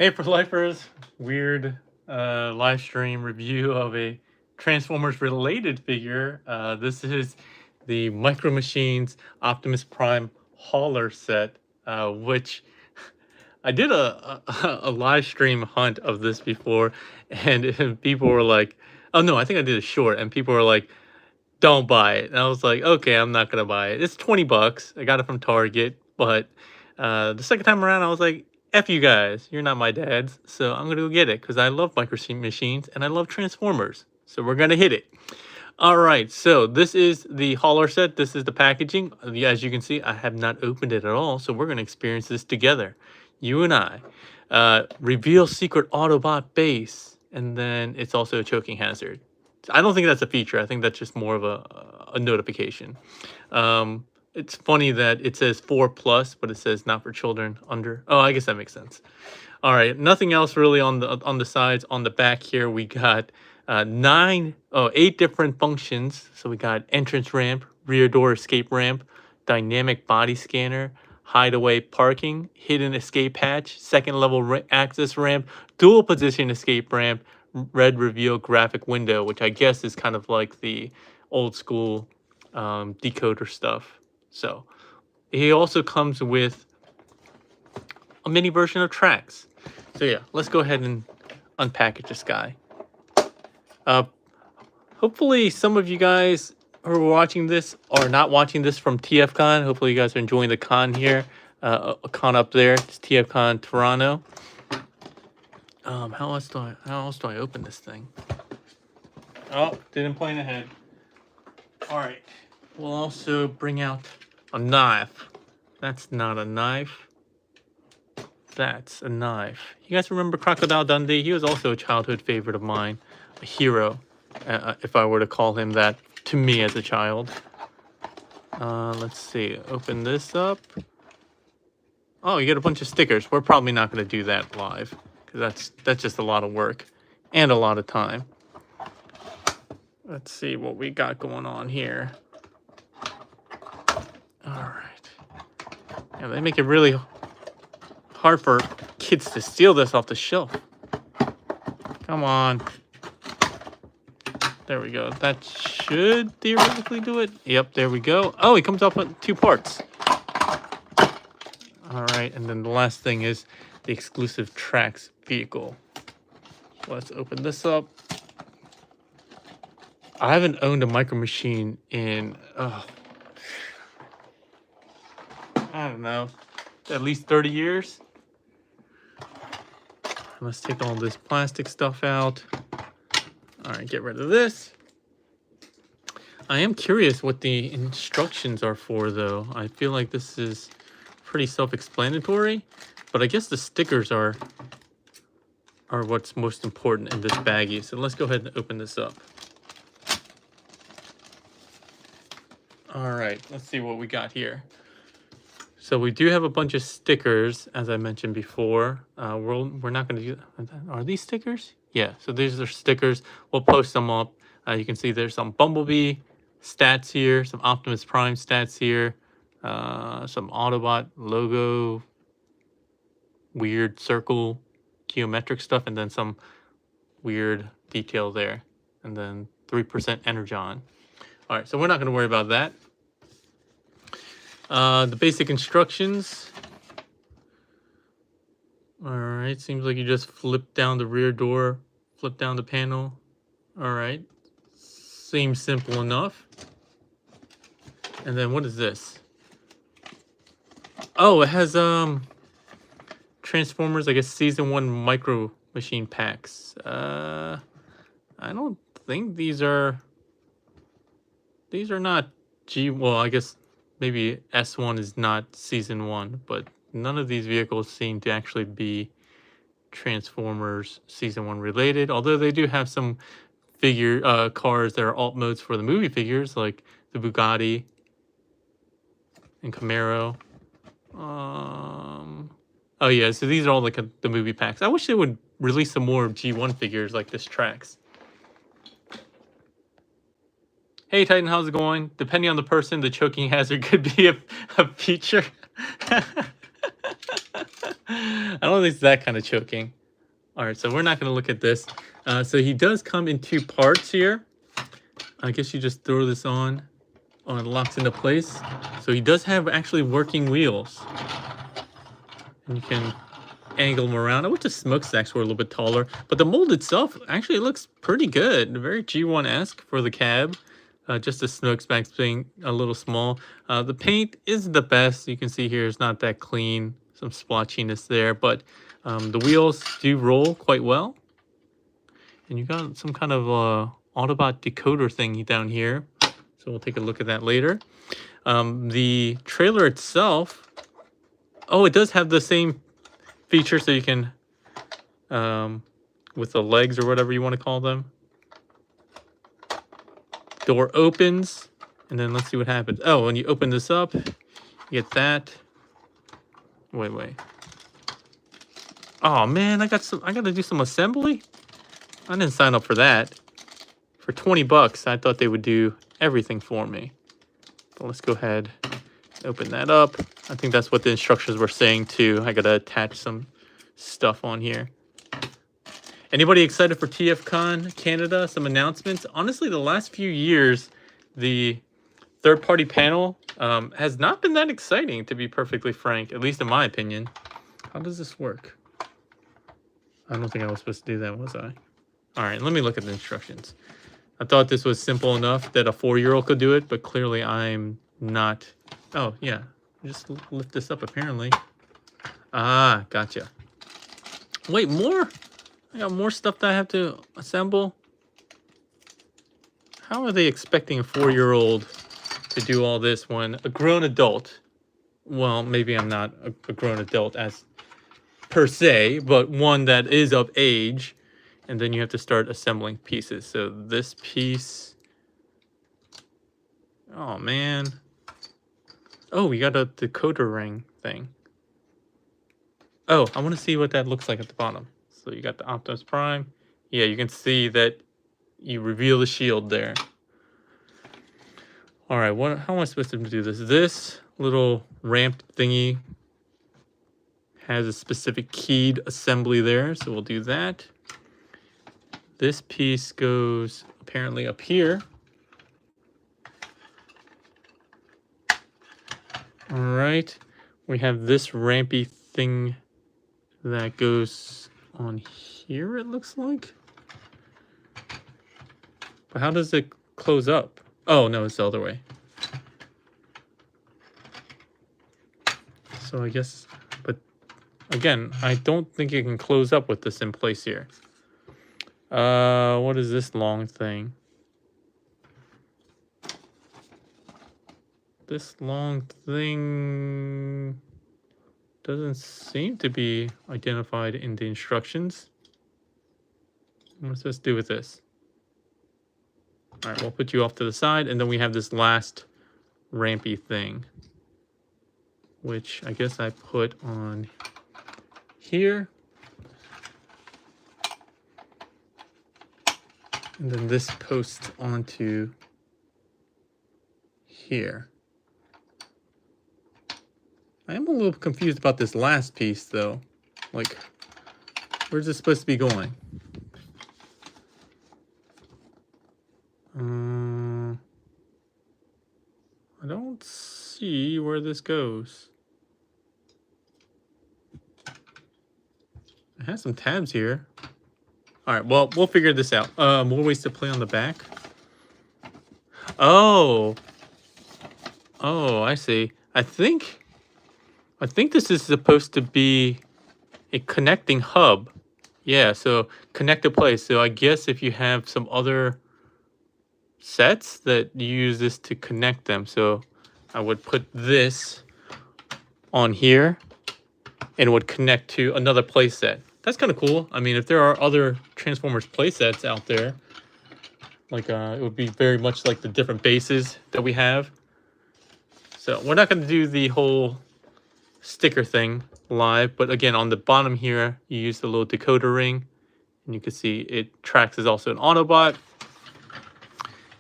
Hey, for lifers, weird live stream review of a Transformers related figure. This is the Micro Machines Optimus Prime hauler set, which I did a live stream hunt of this before, and people were like, "Oh no, I think I did a short," and people were like, "Don't buy it." And I was like, "Okay, I'm not gonna buy it. It's 20 bucks. I got it from Target, but the second time around, I was like, F you guys, you're not my dads, so I'm gonna go get it because I love machines and I love Transformers. So we're gonna hit it. All right, so this is the hauler set. This is the packaging. As you can see, I have not opened it at all, so we're gonna experience this together, you and I. Reveal secret Autobot base, and then it's also a choking hazard. I don't think that's a feature. I think that's just more of a notification. It's funny that it says 4 plus, but it says not for children under. Oh, I guess that makes sense. All right, nothing else really on the sides. On the back here, we got 8 different functions. So we got entrance ramp, rear door escape ramp, dynamic body scanner, hideaway parking, hidden escape hatch, second level access ramp, dual position escape ramp, red reveal graphic window, which I guess is kind of like the old school decoder stuff. So he also comes with a mini version of tracks. So yeah, let's go ahead and unpackage this guy. Hopefully some of you guys who are watching this are not watching this from TFCon. Hopefully you guys are enjoying the con here. A con up there. It's TFCon Toronto. How else do I open this thing? Oh, didn't plan ahead. All right. We'll also bring out a knife. That's not a knife. That's a knife. You guys remember Crocodile Dundee? He was also a childhood favorite of mine. A hero, if I were to call him that to me as a child. Let's see. Open this up. Oh, you get a bunch of stickers. We're probably not going to do that live, because that's just a lot of work and a lot of time. Let's see what we got going on here. All right. Yeah, they make it really hard for kids to steal this off the shelf. Come on. There we go. That should theoretically do it. Yep, there we go. Oh, he comes off with 2 parts. All right, and then the last thing is the exclusive tracks vehicle. Let's open this up. I haven't owned a Micro Machine in, I don't know, at least 30 years. Let's take all this plastic stuff out. All right, get rid of this. I am curious what the instructions are for, though. I feel like this is pretty self-explanatory, but I guess the stickers are what's most important in this baggie. So let's go ahead and open this up. All right, let's see what we got here. So we do have a bunch of stickers, as I mentioned before. We're not going to do. Are these stickers? Yeah. So these are stickers. We'll post them up. You can see there's some Bumblebee stats here, some Optimus Prime stats here, some Autobot logo, weird circle, geometric stuff, and then some weird detail there, and then 3% Energon. All right, so we're not going to worry about that. The basic instructions. All right, seems like you just flip down the rear door, flip down the panel. All right, seems simple enough. And then what is this? Oh, it has Transformers, I guess, Season 1 Micro Machine packs. I don't think these are not well, I guess maybe S1 is not Season 1, but none of these vehicles seem to actually be Transformers Season 1 related, although they do have some cars that are alt modes for the movie figures, like the Bugatti and Camaro. Oh yeah, so these are all like the movie packs. I wish they would release some more G1 figures like this Tracks. Hey Titan, how's it going? Depending on the person, the choking hazard could be a feature. I don't think it's that kind of choking. All right, so we're not going to look at this. So he does come in two parts here. I guess you just throw this on. Oh, it locks into place. So he does have actually working wheels. And you can angle them around. I wish the smokestacks were a little bit taller. But the mold itself actually looks pretty good. Very G1-esque for the cab. Just the smokestacks being a little small. The paint isn't the best. You can see here it's not that clean. Some splotchiness there. But the wheels do roll quite well. And you got some kind of Autobot decoder thingy down here. So we'll take a look at that later. The trailer itself, oh, it does have the same feature, so you can, with the legs or whatever you want to call them. Door opens, and then let's see what happens. Oh, when you open this up, you get that. Wait. Oh man, I gotta do some assembly? I didn't sign up for that. For 20 bucks, I thought they would do everything for me. But let's go ahead and open that up. I think that's what the instructions were saying too. I gotta attach some stuff on here. Anybody excited for TFCon Canada? Some announcements. Honestly, the last few years, the third-party panel has not been that exciting, to be perfectly frank, at least in my opinion. How does this work? I don't think I was supposed to do that, was I? All right, let me look at the instructions. I thought this was simple enough that a 4-year-old could do it, but clearly I'm not. Oh, yeah. Just lift this up, apparently. Ah, gotcha. Wait, more? I got more stuff that I have to assemble? How are they expecting a 4-year-old to do all this when a grown adult, well, maybe I'm not a grown adult as per se, but one that is of age, and then you have to start assembling pieces. So this piece, oh man. Oh, we got a decoder ring thing. Oh, I want to see what that looks like at the bottom. So you got the Optimus Prime. Yeah, you can see that you reveal the shield there. All right, how am I supposed to do this? This little ramp thingy has a specific keyed assembly there, so we'll do that. This piece goes apparently up here. All right, we have this rampy thing that goes on here, it looks like. But how does it close up? Oh, no, it's the other way. So I guess, but again, I don't think it can close up with this in place here. What is this long thing? This long thing doesn't seem to be identified in the instructions. What am I supposed to do with this? All right, we'll put you off to the side, and then we have this last rampy thing, which I guess I put on here. And then this posts onto here. I am a little confused about this last piece, though. Like, where's this supposed to be going? I don't see where this goes. It has some tabs here. All right, well, we'll figure this out. More ways to play on the back. Oh, I see. I think this is supposed to be a connecting hub. Yeah, so connect to play. So I guess if you have some other sets that you use this to connect them. So I would put this on here and it would connect to another playset. That's kind of cool. I mean, if there are other Transformers playsets out there, like it would be very much like the different bases that we have. So we're not going to do the whole sticker thing live, but again, on the bottom here, you use the little decoder ring, and you can see it tracks as also an Autobot.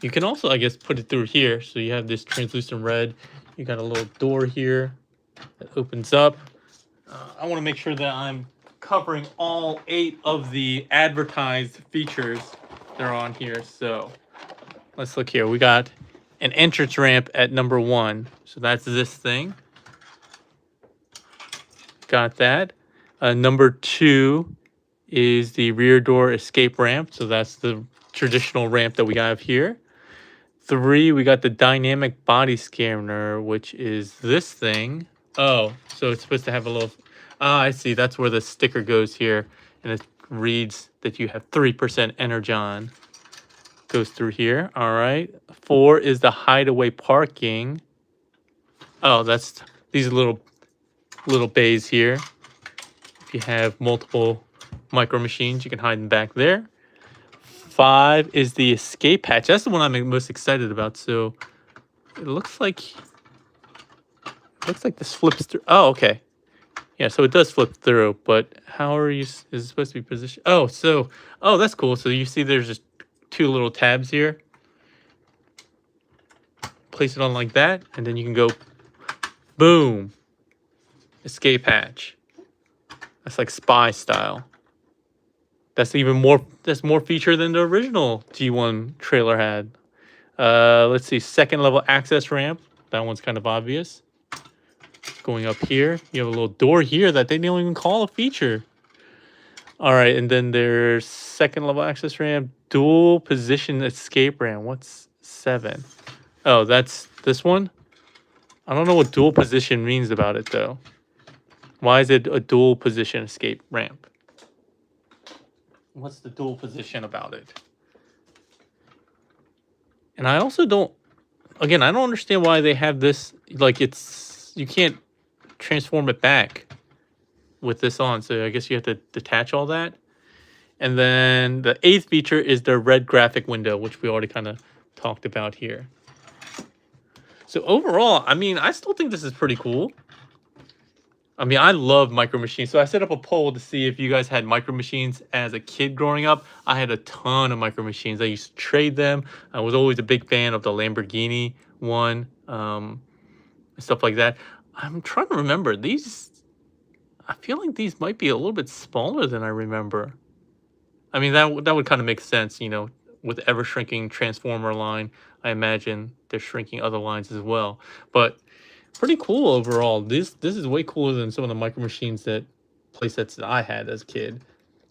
You can also, I guess, put it through here. So you have this translucent red. You got a little door here that opens up. I want to make sure that I'm covering all 8 of the advertised features that are on here. So let's look here. We got an entrance ramp at number 1. So that's this thing. Got that. Number 2 is the rear door escape ramp. So that's the traditional ramp that we have here. 3, we got the dynamic body scanner, which is this thing. Oh, so it's supposed to have a little... Ah, I see. That's where the sticker goes here. And it reads that you have 3% energon. Goes through here. All right. 4 is the hideaway parking. Oh, that's these little bays here. If you have multiple micro machines, you can hide them back there. 5 is the escape hatch. That's the one I'm most excited about. So it looks like this flips through. Oh, okay. Yeah, so it does flip through, but how are you? Is it supposed to be positioned? Oh, that's cool. So you see there's just 2 little tabs here. Place it on like that, and then you can go boom. Escape hatch. That's like spy style. That's more feature than the original G1 trailer had. Let's see, second level access ramp. That one's kind of obvious. Going up here, you have a little door here that they don't even call a feature. All right, and then there's second level access ramp, dual position escape ramp. What's 7? Oh, that's this one? I don't know what dual position means about it, though. Why is it a dual position escape ramp? What's the dual position about it? And I also don't... Again, I don't understand why they have this... Like, you can't transform it back with this on. So I guess you have to detach all that. And then the 8th feature is the red graphic window, which we already kind of talked about here. So overall, I mean, I still think this is pretty cool. I mean, I love Micro Machines. So I set up a poll to see if you guys had Micro Machines as a kid growing up. I had a ton of Micro Machines. I used to trade them. I was always a big fan of the Lamborghini one, stuff like that. I'm trying to remember. I feel like these might be a little bit smaller than I remember. I mean, that would kind of make sense, you know, with ever-shrinking Transformer line. I imagine they're shrinking other lines as well. But pretty cool overall. This is way cooler than some of the Micro Machines playsets that I had as a kid.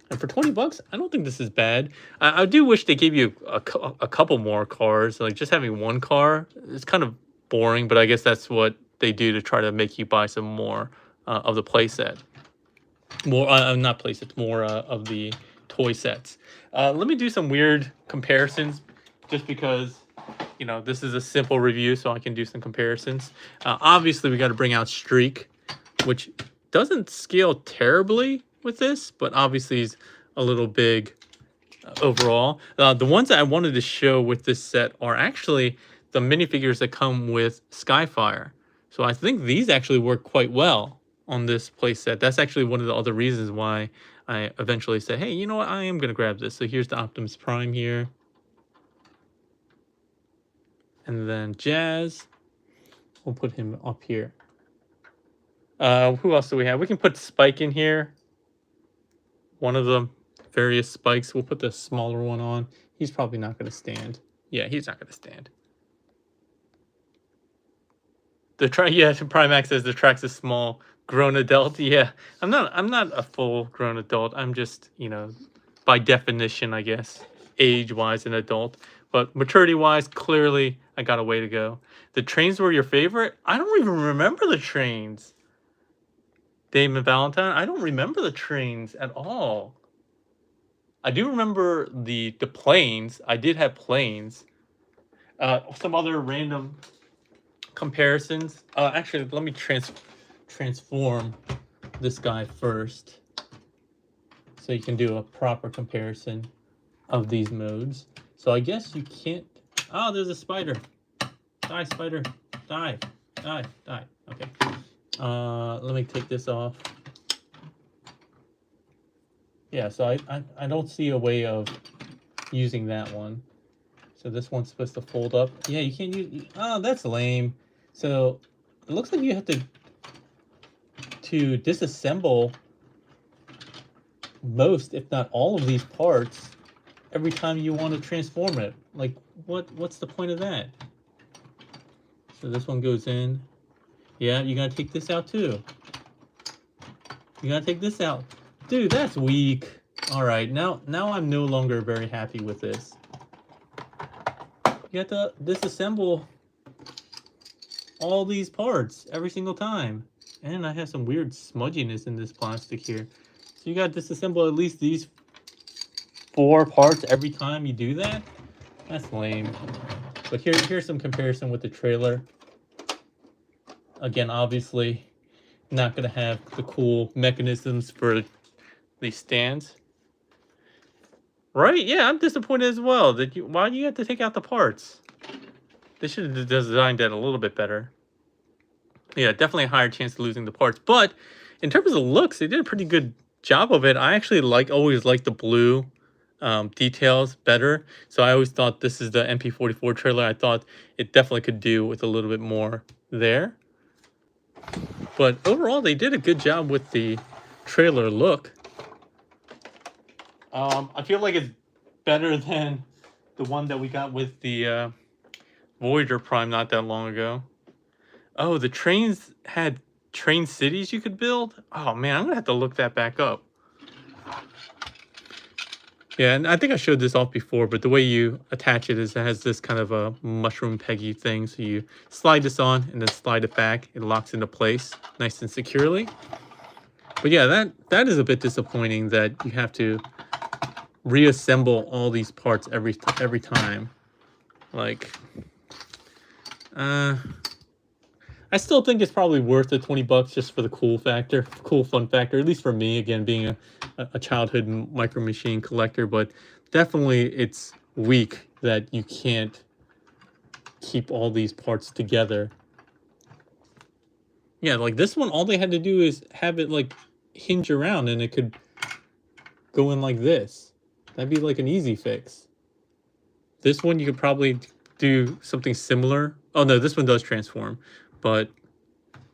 And for 20 bucks, I don't think this is bad. I do wish they gave you a couple more cars. Like, just having one car is kind of boring, but I guess that's what they do to try to make you buy some more of the playset. More, not playsets, more of the toy sets. Let me do some weird comparisons, just because, you know, this is a simple review, so I can do some comparisons. Obviously, we got to bring out Streak, which doesn't scale terribly with this, but obviously is a little big overall. The ones that I wanted to show with this set are actually the minifigures that come with Skyfire. So I think these actually work quite well on this playset. That's actually one of the other reasons why I eventually said, hey, you know what, I am going to grab this. So here's the Optimus Prime here. And then Jazz. We'll put him up here. Who else do we have? We can put Spike in here. One of the various Spikes. We'll put the smaller one on. He's probably not going to stand. Yeah, he's not going to stand. Primax says the track's a small grown adult. Yeah, I'm not a full grown adult. I'm just, you know, by definition, I guess, age-wise an adult. But maturity-wise, clearly, I got a way to go. The trains were your favorite? I don't even remember the trains. Damon Valentine, I don't remember the trains at all. I do remember the planes. I did have planes. Some other random comparisons. Actually, let me transform this guy first, so you can do a proper comparison of these modes. So I guess you can't... Oh, there's a spider. Die, spider. Die. Die. Die. Okay. Let me take this off. Yeah, so I don't see a way of using that one. So this one's supposed to fold up. Yeah, you can't use... Oh, that's lame. So it looks like you have to to disassemble most, if not all of these parts every time you want to transform it. Like, what's the point of that? So this one goes in. Yeah, you gotta take this out too. You gotta take this out. Dude, that's weak. Alright, now I'm no longer very happy with this. You have to disassemble all these parts every single time. And I have some weird smudginess in this plastic here. So you gotta disassemble at least these 4 parts every time you do that? That's lame. But here's some comparison with the trailer. Again, obviously, not gonna have the cool mechanisms for these stands. Right? Yeah, I'm disappointed as well. Why do you have to take out the parts? They should have designed that a little bit better. Yeah, definitely a higher chance of losing the parts. But in terms of looks, they did a pretty good job of it. I actually always like the blue details better. So I always thought this is the MP44 trailer. I thought it definitely could do with a little bit more there. But overall, they did a good job with the trailer look. I feel like it's better than the one that we got with the Voyager Prime not that long ago. Oh, the trains had train cities you could build? Oh man, I'm gonna have to look that back up. Yeah, and I think I showed this off before, but the way you attach it is it has this kind of a mushroom peggy thing. So you slide this on and then slide it back. It locks into place nice and securely. But yeah, that is a bit disappointing that you have to reassemble all these parts every time. Like, I still think it's probably worth the $20 just for the cool fun factor, at least for me, again, being a childhood Micro Machine collector. But definitely it's weak that you can't keep all these parts together. Yeah, like this one, all they had to do is have it like hinge around and it could go in like this. That'd be like an easy fix. This one, you could probably do something similar. Oh no, this one does transform. But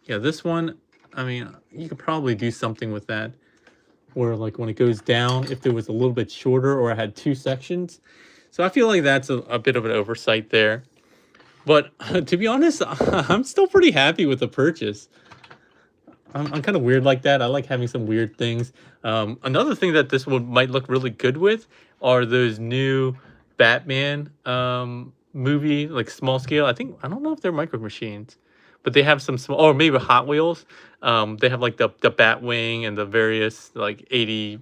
yeah, this one, I mean, you could probably do something with that. Where like when it goes down, if it was a little bit shorter or it had 2 sections. So I feel like that's a bit of an oversight there. But to be honest, I'm still pretty happy with the purchase. I'm kind of weird like that. I like having some weird things. Another thing that this one might look really good with are those new Batman movie, like small scale. I don't know if they're Micro Machines, but they have some small, or maybe Hot Wheels. They have like the Batwing and the various like 80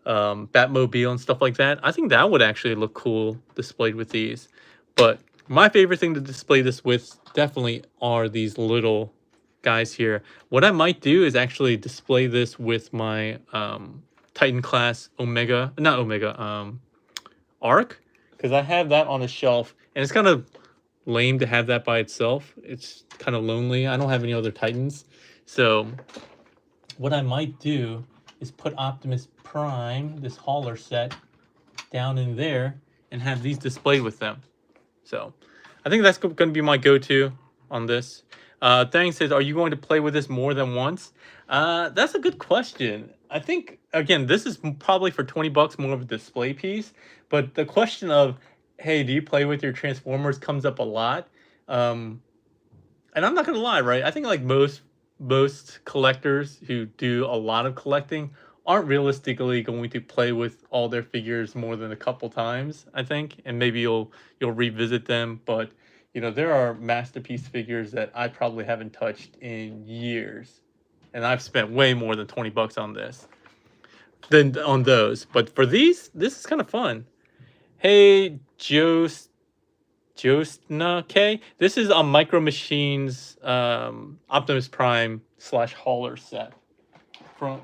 Batmobile and stuff like that. I think that would actually look cool displayed with these. But my favorite thing to display this with definitely are these little guys here. What I might do is actually display this with my Titan class Arc, because I have that on a shelf, and it's kind of lame to have that by itself. It's kind of lonely. I don't have any other Titans. So what I might do is put Optimus Prime, this hauler set, down in there and have these displayed with them. So I think that's going to be my go-to on this. Thang says, are you going to play with this more than once? That's a good question. I think, again, this is probably for $20 more of a display piece. But the question of, hey, do you play with your Transformers comes up a lot. And I'm not going to lie, right? I think like most collectors who do a lot of collecting aren't realistically going to play with all their figures more than a couple times, I think. And maybe you'll revisit them. But, you know, there are masterpiece figures that I probably haven't touched in years. And I've spent way more than $20 on this than on those. But for these, this is kind of fun. Hey, Jostna K. This is a Micro Machines Optimus Prime / hauler set.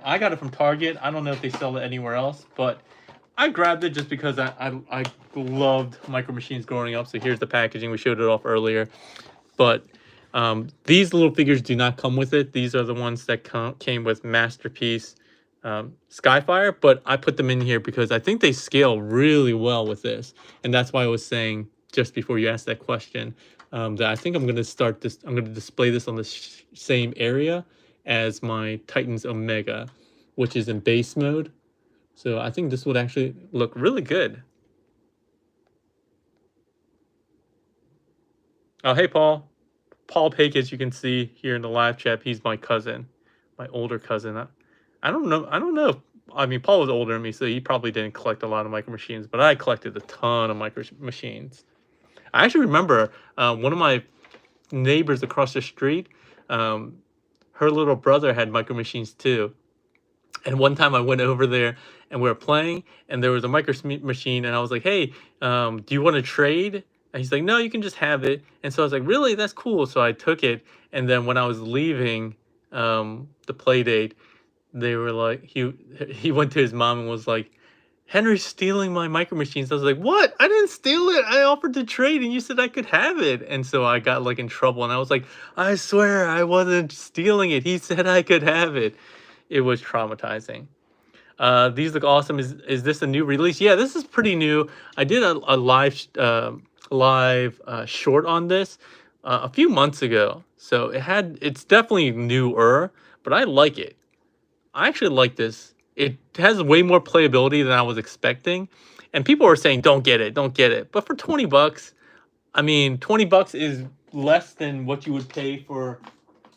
I got it from Target. I don't know if they sell it anywhere else, but I grabbed it just because I loved Micro Machines growing up. So here's the packaging. We showed it off earlier. But these little figures do not come with it. These are the ones that came with Masterpiece Skyfire, but I put them in here because I think they scale really well with this. And that's why I was saying, just before you asked that question, that I think I'm going to start this. I'm going to display this on the same area as my Titans Omega, which is in base mode. So I think this would actually look really good. Oh, hey, Paul. Paul Paik, as you can see here in the live chat, he's my cousin, my older cousin. I don't know. I don't know. I mean, Paul was older than me, so he probably didn't collect a lot of Micro Machines, but I collected a ton of Micro Machines. I actually remember one of my neighbors across the street, her little brother had Micro Machines too. And one time I went over there and we were playing, and there was a Micro Machine, and I was like, "Hey, do you want to trade?" And he's like, "No, you can just have it." And so I was like, "Really? That's cool." So I took it, and then when I was leaving the play date, they were like, he went to his mom and was like, "Henry's stealing my Micro Machines." I was like, "What? I didn't steal it. I offered to trade, and you said I could have it." And so I got like in trouble, and I was like, "I swear I wasn't stealing it. He said I could have it." It was traumatizing. These look awesome. Is this a new release? Yeah, this is pretty new. I did a live short on this a few months ago, so it's definitely newer, but I like it. I actually like this. It has way more playability than I was expecting, and people are saying don't get it, don't get it. But for 20 bucks, I mean, 20 bucks is less than what you would pay for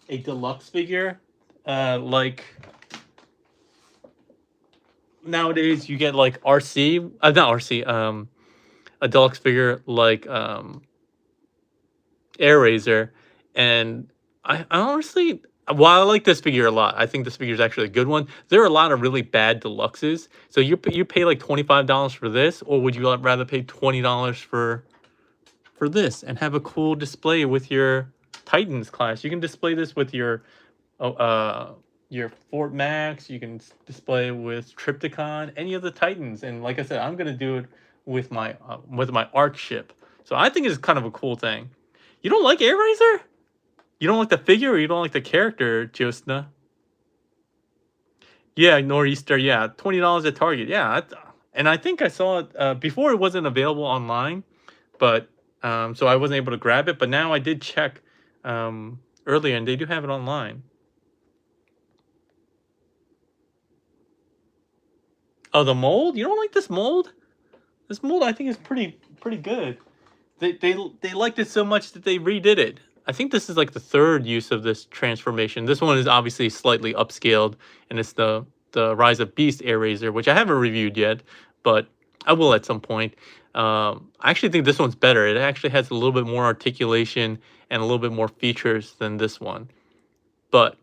a deluxe figure. Like nowadays you get like RC, not RC, a deluxe figure like Air Razor, and I honestly, while I like this figure a lot, I think this figure is actually a good one. There are a lot of really bad deluxes, so you pay like $25 for this, or would you rather pay $20 for this and have a cool display with your Titans class? You can display this with your Fort Max. You can display with Trypticon, any of the Titans. And like I said, I'm gonna do it with my Arc ship. So I think it's kind of a cool thing. You don't like Air Razor? You don't like the figure, or you don't like the character, Jostna? Yeah, Nor'easter. Yeah, $20 at Target. Yeah, and I think I saw it before. It wasn't available online, but so I wasn't able to grab it. But now I did check earlier, and they do have it online. Oh, the mold? You don't like this mold? This mold, I think, is pretty good. They liked it so much that they redid it. I think this is like the third use of this transformation. This one is obviously slightly upscaled, and it's the Rise of Beast Air Razor, which I haven't reviewed yet, but I will at some point. I actually think this one's better. It actually has a little bit more articulation and a little bit more features than this one. But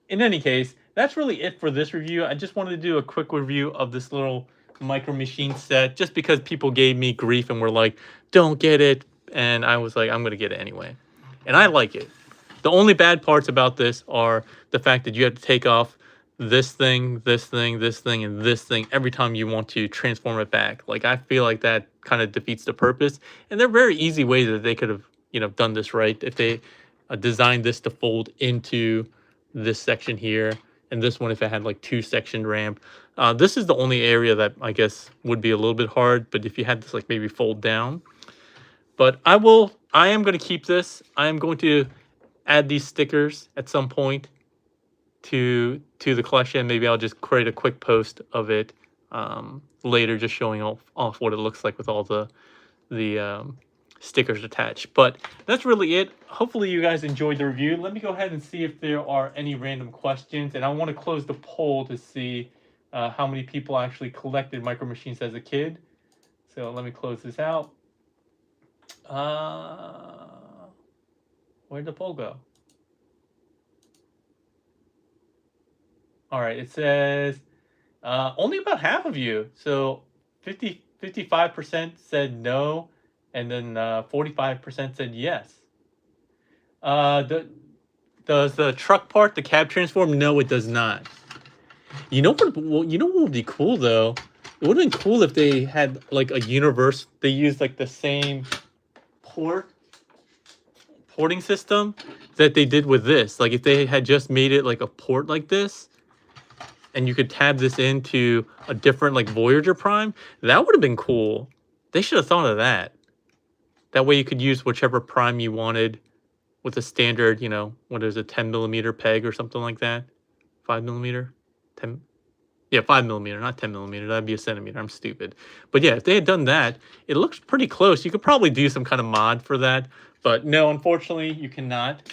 in any case, that's really it for this review. I just wanted to do a quick review of this little Micro Machine set, just because people gave me grief and were like, don't get it. And I was like, I'm going to get it anyway. And I like it. The only bad parts about this are the fact that you have to take off this thing, this thing, this thing, and this thing every time you want to transform it back. Like, I feel like that kind of defeats the purpose. And there are very easy ways that they could have, done this right. If they designed this to fold into this section here, and this one if it had like 2-section ramp. This is the only area that I guess would be a little bit hard, but if you had this like maybe fold down. But I am going to keep this. I am going to add these stickers at some point to the collection. Maybe I'll just create a quick post of it later, just showing off what it looks like with all the stickers attached. But that's really it. Hopefully you guys enjoyed the review. Let me go ahead and see if there are any random questions, and I want to close the poll to see how many people actually collected Micro Machines as a kid. So let me close this out. Where'd the poll go? All right, it says only about half of you. So 55% said no, and then 45% said yes. Does the truck part, the cab transform? No, it does not. You know what? You know what would be cool though? It would have been cool if they had like a universe. They used like the same porting system that they did with this. Like if they had just made it like a port like this, and you could tab this into a different like Voyager Prime, that would have been cool. They should have thought of that. That way you could use whichever prime you wanted with a standard, you know, what is a 10mm peg or something like that? 5mm? 10, yeah, 5mm, not 10mm. That'd be a centimeter. I'm stupid. But yeah, if they had done that, it looks pretty close. You could probably do some kind of mod for that. But no, unfortunately, you cannot.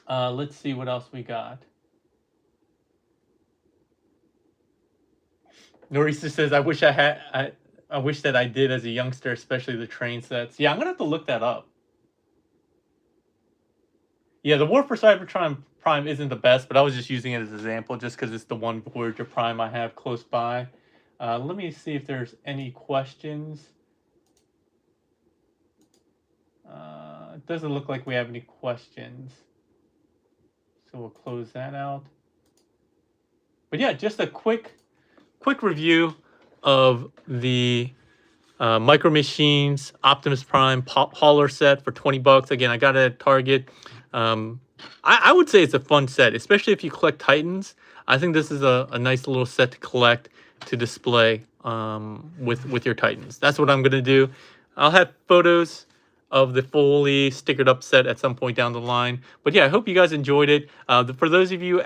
Let's see what else we got. Norisa says, "I wish I had. I wish that I did as a youngster, especially the train sets." Yeah, I'm gonna have to look that up. Yeah, the War for Cybertron Prime isn't the best, but I was just using it as an example, just because it's the one Voyager Prime I have close by. Let me see if there's any questions. It doesn't look like we have any questions, so we'll close that out. But yeah, just a quick review of the MicroMachines Optimus Prime hauler set for 20 bucks. Again, I got it at Target. I would say it's a fun set, especially if you collect Titans. I think this is a nice little set to collect, to display with your Titans. That's what I'm going to do. I'll have photos of the fully stickered up set at some point down the line. But yeah, I hope you guys enjoyed it. For those of you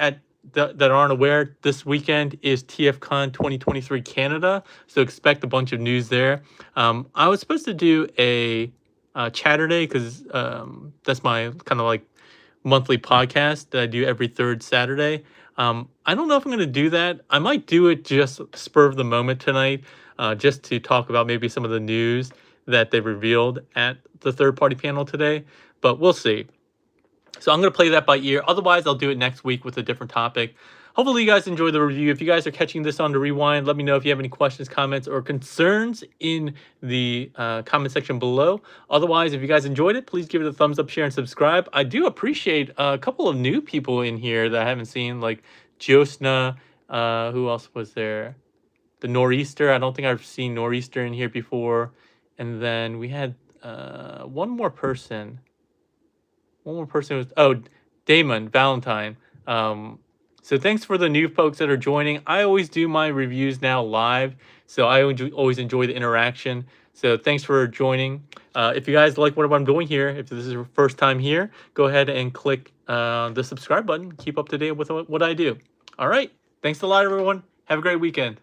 that aren't aware, this weekend is TFCon 2023 Canada, so expect a bunch of news there. I was supposed to do a Chatterday, because that's my kind of like monthly podcast that I do every third Saturday. I don't know if I'm going to do that. I might do it just spur of the moment tonight, just to talk about maybe some of the news that they revealed at the third-party panel today, but we'll see. So I'm going to play that by ear. Otherwise, I'll do it next week with a different topic. Hopefully, you guys enjoy the review. If you guys are catching this on the rewind, let me know if you have any questions, comments, or concerns in the comment section below. Otherwise, if you guys enjoyed it, please give it a thumbs up, share, and subscribe. I do appreciate a couple of new people in here that I haven't seen, like Josna. Who else was there? The Nor'easter. I don't think I've seen Nor'easter in here before. And then we had one more person. Was Damon Valentine. So thanks for the new folks that are joining. I always do my reviews now live, so I always enjoy the interaction. So thanks for joining. If you guys like what I'm doing here, if this is your first time here, go ahead and click the subscribe button. Keep up to date with what I do. All right. Thanks a lot, everyone. Have a great weekend.